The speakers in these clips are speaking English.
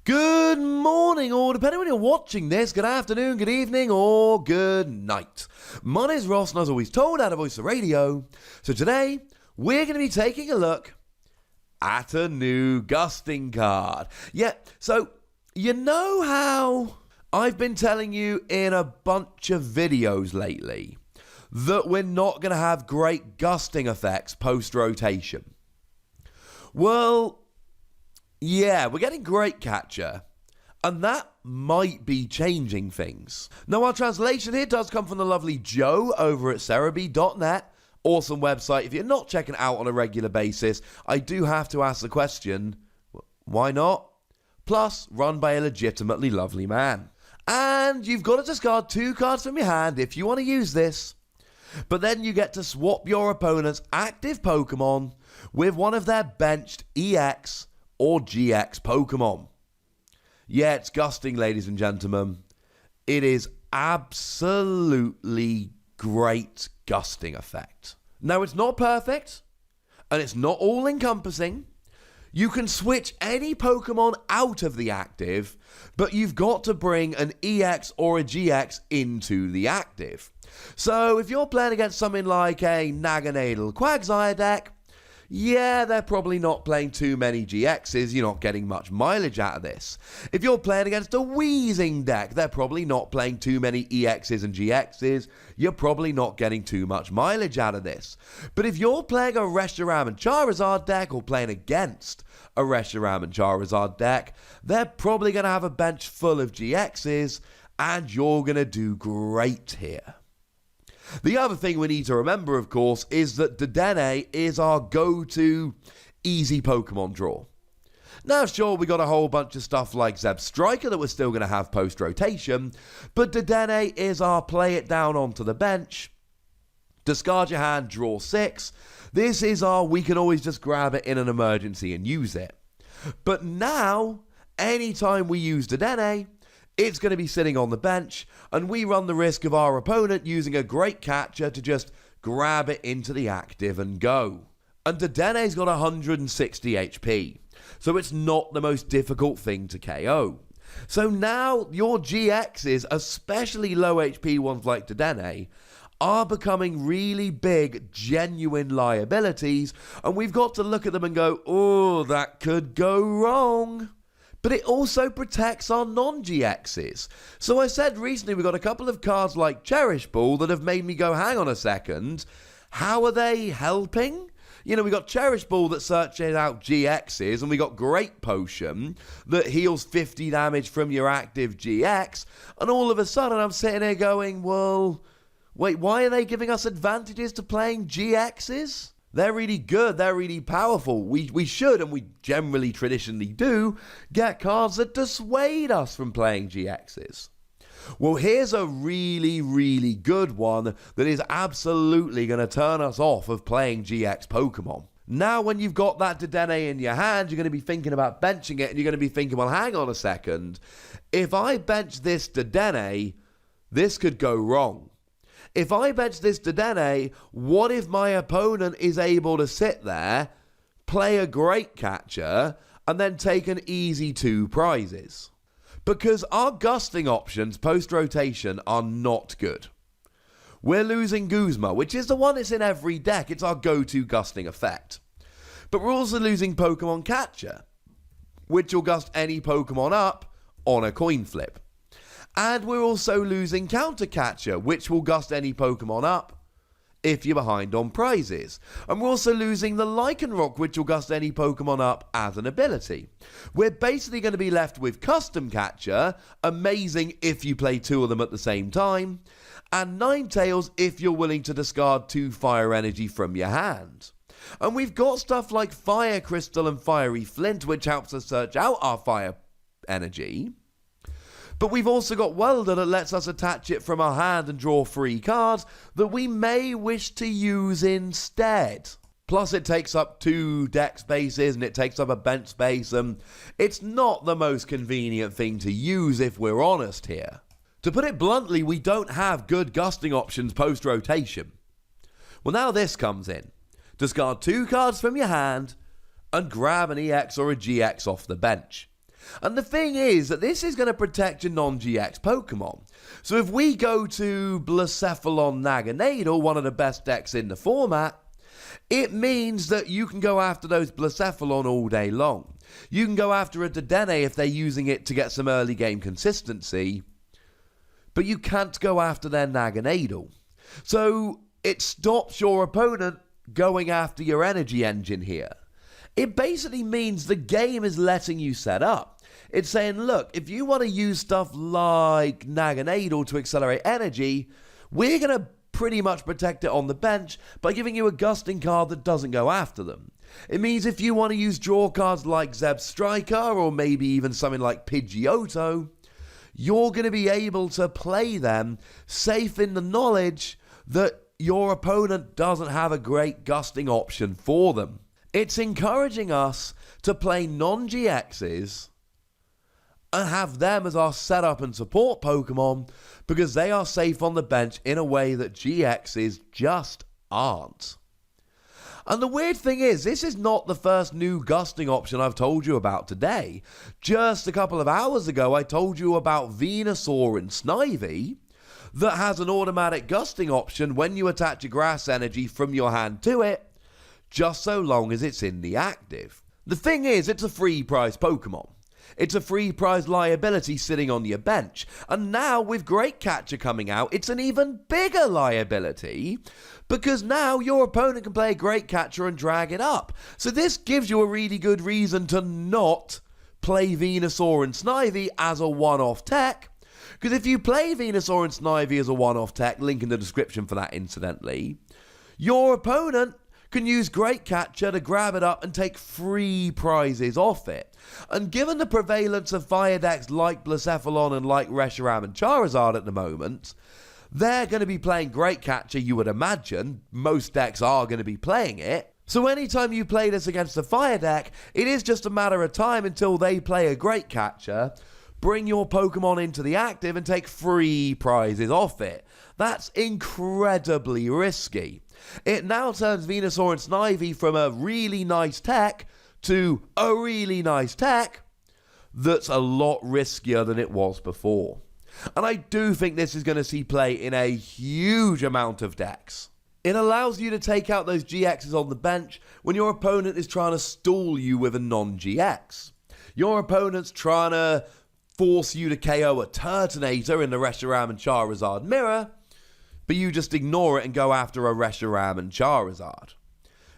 Good morning, or depending when you're watching this, good afternoon, good evening, or good night. My name's Ross, and as always told, out of Voice of Radio. So today, we're going to be taking a look at a new Gusting card. Yeah, so you know how I've been telling you in a bunch of videos lately that we're not going to have great gusting effects post-rotation? Well, yeah, we're getting Great Catcher, and that might be changing things. Now, our translation here does come from the lovely Joe over at Cerebi.net. Awesome website. If you're not checking it out on a regular basis, I do have to ask the question, why not? Plus, run by a legitimately lovely man. And you've got to discard 2 cards from your hand if you want to use this. But then you get to swap your opponent's active Pokemon with one of their benched EX or GX Pokemon. Yeah, it's Gusting, ladies and gentlemen. It is absolutely great gusting effect. Now, it's not perfect, and it's not all-encompassing. You can switch any Pokemon out of the active, but you've got to bring an EX or a GX into the active. So if you're playing against something like a Naganadel Quagsire deck, yeah, they're probably not playing too many GXs. You're not getting much mileage out of this. If you're playing against a Weezing deck, they're probably not playing too many EXs and GXs. You're probably not getting too much mileage out of this. But if you're playing a Reshiram and Charizard deck, or playing against a Reshiram and Charizard deck, they're probably going to have a bench full of GXs, and you're going to do great here. The other thing we need to remember, of course, is that Dedenne is our go-to easy Pokemon draw. Now, sure, we got a whole bunch of stuff like Zebstrika that we're still going to have post-rotation, but Dedenne is our play it down onto the bench, discard your hand, draw 6. This is our we can always just grab it in an emergency and use it. But now, anytime we use Dedenne, it's going to be sitting on the bench, and we run the risk of our opponent using a Great Catcher to just grab it into the active and go. And Dedenne's got 160 HP, so it's not the most difficult thing to KO. So now your GXs, especially low HP ones like Dedenne, are becoming really big, genuine liabilities, and we've got to look at them and go, oh, that could go wrong. But it also protects our non-GXs. So I said recently we got a couple of cards like Cherish Ball that have made me go, hang on a second, how are they helping? You know, we got Cherish Ball that searches out GXs, and we got Great Potion that heals 50 damage from your active GX, and all of a sudden I'm sitting here going, well, wait, why are they giving us advantages to playing GXs? They're really good, they're really powerful. We should, and we generally traditionally do, get cards that dissuade us from playing GXs. Well, here's a really, really good one that is absolutely going to turn us off of playing GX Pokemon. Now, when you've got that Dedenne in your hand, you're going to be thinking about benching it, and you're going to be thinking, well, hang on a second. If I bench this Dedenne, this could go wrong. If I bench this Dedenne, what if my opponent is able to sit there, play a Great Catcher, and then take an easy 2 prizes? Because our gusting options post-rotation are not good. We're losing Guzma, which is the one that's in every deck. It's our go-to gusting effect. But we're also losing Pokemon Catcher, which will gust any Pokemon up on a coin flip. And we're also losing Counter Catcher, which will gust any Pokemon up if you're behind on prizes. And we're also losing the Lycanroc, which will gust any Pokemon up as an ability. We're basically going to be left with Custom Catcher, amazing if you play 2 of them at the same time, and Ninetales if you're willing to discard 2 Fire Energy from your hand. And we've got stuff like Fire Crystal and Fiery Flint, which helps us search out our Fire Energy. But we've also got Welder that lets us attach it from our hand and draw 3 cards that we may wish to use instead. Plus it takes up 2 deck spaces and it takes up a bench space, and it's not the most convenient thing to use if we're honest here. To put it bluntly, we don't have good gusting options post-rotation. Well, now this comes in. Discard 2 cards from your hand and grab an EX or a GX off the bench. And the thing is that this is going to protect your non-GX Pokemon. So if we go to Blacephalon Naganadel, one of the best decks in the format, it means that you can go after those Blacephalon all day long. You can go after a Dedenne if they're using it to get some early game consistency, but you can't go after their Naganadel. So it stops your opponent going after your energy engine here. It basically means the game is letting you set up. It's saying, look, if you want to use stuff like Naganadel to accelerate energy, we're going to pretty much protect it on the bench by giving you a Gusting card that doesn't go after them. It means if you want to use draw cards like Zeb Striker or maybe even something like Pidgeotto, you're going to be able to play them safe in the knowledge that your opponent doesn't have a great Gusting option for them. It's encouraging us to play non-GXs and have them as our setup and support Pokemon because they are safe on the bench in a way that GXs just aren't. And the weird thing is, this is not the first new Gusting option I've told you about today. Just a couple of hours ago, I told you about Venusaur and Snivy that has an automatic Gusting option when you attach a grass energy from your hand to it, just so long as it's in the active. The thing is, it's a free prize Pokemon. It's a free prize liability sitting on your bench. And now with Great Catcher coming out, it's an even bigger liability because now your opponent can play Great Catcher and drag it up. So this gives you a really good reason to not play Venusaur and Snivy as a one-off tech. Because if you play Venusaur and Snivy as a one-off tech, link in the description for that incidentally, your opponent can use Great Catcher to grab it up and take free prizes off it. And given the prevalence of fire decks like Blacephalon and like Reshiram and Charizard at the moment, they're going to be playing Great Catcher, you would imagine. Most decks are going to be playing it. So anytime you play this against a fire deck, it is just a matter of time until they play a Great Catcher, bring your Pokemon into the active and take free prizes off it. That's incredibly risky. It now turns Venusaur and Snivy from a really nice tech to a really nice tech that's a lot riskier than it was before. And I do think this is going to see play in a huge amount of decks. It allows you to take out those GXs on the bench when your opponent is trying to stall you with a non-GX. Your opponent's trying to force you to KO a Turtonator in the Reshiram and Charizard mirror, but you just ignore it and go after a Reshiram and Charizard.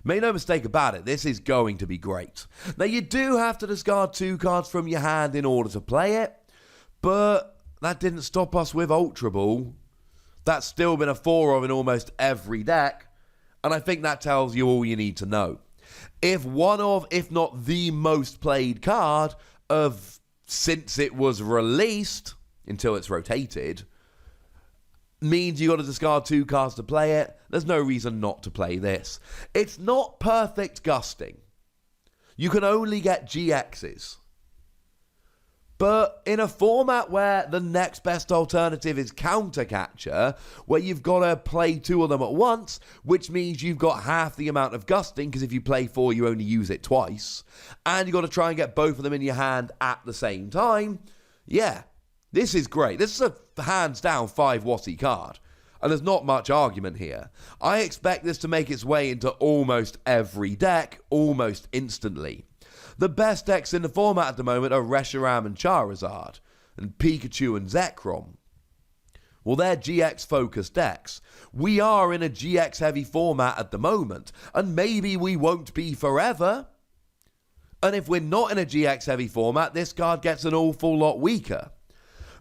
Make no mistake about it, this is going to be great. Now you do have to discard 2 cards from your hand in order to play it, but that didn't stop us with Ultra Ball. That's still been a 4 of in almost every deck, and I think that tells you all you need to know. If one of, if not the most played card of since it was released, until it's rotated, means you got to discard 2 cards to play it, there's no reason not to play this. It's not perfect Gusting. You can only get GXs. But in a format where the next best alternative is Counter Catcher, where you've got to play 2 of them at once, which means you've got half the amount of Gusting, because if you play 4, you only use it twice, and you've got to try and get both of them in your hand at the same time, yeah, this is great. This is a hands down 5 WotC card, and there's not much argument here. I expect this to make its way into almost every deck, almost instantly. The best decks in the format at the moment are Reshiram and Charizard, and Pikachu and Zekrom. Well, they're GX-focused decks. We are in a GX-heavy format at the moment, and maybe we won't be forever. And if we're not in a GX-heavy format, this card gets an awful lot weaker.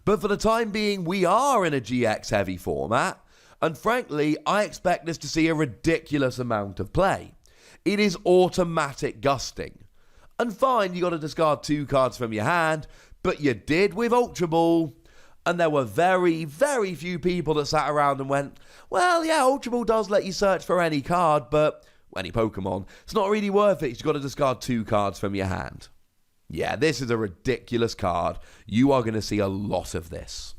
But for the time being, we are in a GX-heavy format, and frankly, I expect this to see a ridiculous amount of play. It is automatic Gusting. And fine, you got to discard 2 cards from your hand, but you did with Ultra Ball. And there were very, very few people that sat around and went, well, yeah, Ultra Ball does let you search for any card, but any Pokemon, it's not really worth it. You've got to discard 2 cards from your hand. Yeah, this is a ridiculous card. You are going to see a lot of this.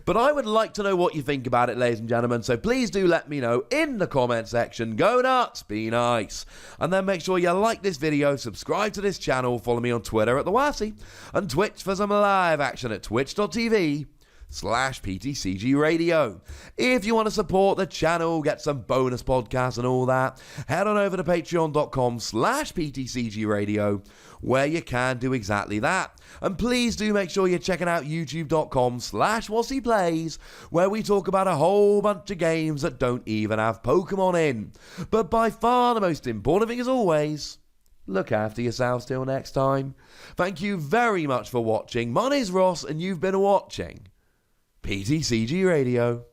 But I would like to know what you think about it, ladies and gentlemen, so please do let me know in the comment section. Go nuts, be nice. And then make sure you like this video, subscribe to this channel, follow me on Twitter at The Wassy, and Twitch for some live action at twitch.tv/PTCGRadio. If you want to support the channel, get some bonus podcasts and all that, head on over to patreon.com/PTCGRadio, where you can do exactly that. And please do make sure you're checking out youtube.com/WassyPlays, where we talk about a whole bunch of games that don't even have Pokemon in. But by far the most important thing, as always, look after yourselves till next time. Thank you very much for watching. My name's Ross, and you've been watching PTCG Radio.